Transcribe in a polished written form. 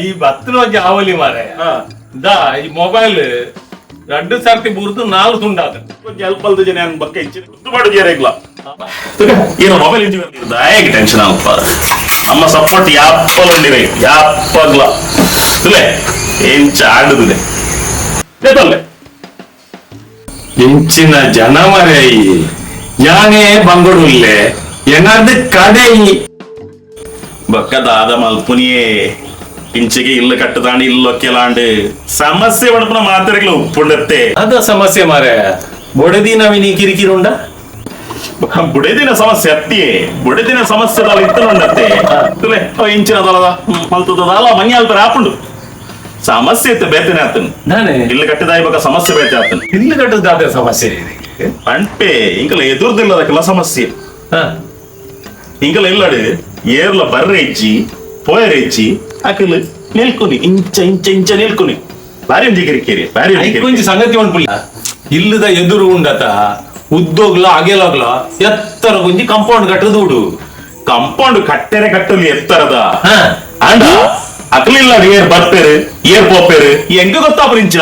ಈ ಬತ್ತನ ಆವಲಿ ಮಾರೆ ದಾ ಈ ಮೊಬೈಲ್ 2 ಸರ್ತಿ ಬುರ್ದು 4 ತುಂಡಾದ ಹೆಲ್ಪ್ ಅಲ್ದ ಜನ ಬಕ್ಕ ಹೆಚ್ಚು ಗುರ್ತು ಮಾಡು ಜೇರೆಗ್ಲ ಏನೋ ಮೊಬೈಲ್ ಇಂಜಿನಿಯರ್ ದಾಯಗೆ ಟೆನ್ಷನ್ ಆಗಪ್ಪ ಅಮ್ಮ ಸಪೋರ್ಟ್ ಯಾಪ್ಪಲ್ ಉಂಡಿರೈ ಯಾಪ್ಪಗ್ಲ ತುಲೆ ಏನ್ ಚಾಡುದಿದೆ ತೇತಲ್ಲೆ ಇಂಚಿನ ಜನ ಮರೆ ಯಾನೇ ಬಂಗೋಡು ಇಲ್ಲೇ ಎನ್ನದ ಕಡೆ ಬಕ್ಕದಾದ ಮಲ್ಪುನಿಯೇ ಇಂಚಿಗೆ ಇಲ್ಲ ಕಟ್ಟದಾಂಡಿ ಇಲ್ಲೊಕ್ಕೆಲಾಂಡ್ ಸಮಸ್ಯೆ ಪಡಪನ ಮಾತಾಡಲು ಉಪ್ಪುಂಡತ್ತೆ ಅದ ಸಮಸ್ಯೆ ಮಾರೆ ಬೊಡದಿನ ವಿನಿ ಕಿರಿಕಿರಿ ಉಂಡ ಬುಡದಿನ ಸಮಸ್ಯೆ ಅತ್ತಿಯೇ ಬುಡದಿನ ಸಮಸ್ಯೆ ಇತ್ತುಂಡತ್ತೆ ತುಲೆ ಇಂಚಿನ ದಲದ ಮಲ್ತದಲ್ಲ ಮನಿ ಅಲ್ಪರ ಹಾಪುಂಡು ಸಮಸ್ಯೆ ಇತ್ತು ಬೇತನೆ ಆತನು ನಾನೇ ಇಲ್ಲು ಕಟ್ಟದಾಯ ಬಕ್ಕ ಸಮಸ್ಯೆ ಬೇತೆ ಆತನು ಇಲ್ಲಿ ಕಟ್ಟದಾದ ಸಮಸ್ಯೆ ಅಂಟೆ ಇಂಕಲ ಎದುರ್ದಿಲ್ಲದಕ್ಕೆಲ್ಲ ಸಮಸ್ಯೆ ಇಂಕಲ ಇಲ್ಲಡು ಏರ್ಲ ಬರ್ರೆ ಇಚ್ಚಿ ಪೋಯರ್ ಇಚ್ಚಿ ಅಕಲ್ ನಿಲ್ಕೊನಿ ಇಂಚ ಇಂಚ ಇಂಚ ನಿಲ್ಕೊನಿ ಬಾರಿ ಒಂಜಿ ಕಿರಿಕಿರಿ ಬಾರಿ ಕೊಂಚ ಸಂಗತಿ ಉಂಟು ಇಲ್ಲದ ಎದುರು ಉಂಡತ ಉದ್ದೋಗ್ಲ ಅಗೆಲಾಗ್ಲ ಎತ್ತರ ಕೊಂಚಿ ಕಂಪೌಂಡ್ ಕಟ್ಟದೂಡು ಕಂಪೌಂಡ್ ಕಟ್ಟೆರೆ ಕಟ್ಟಲಿ ಎತ್ತರದ ಅಂಡ ಅಕಲಿಲ್ಲ ಏರ್ ಬರ್ಪೇರು ಏರ್ ಪೋಪೇರು ಹೆಂಗ ಗೊತ್ತಾಪ್ರಿಂಚ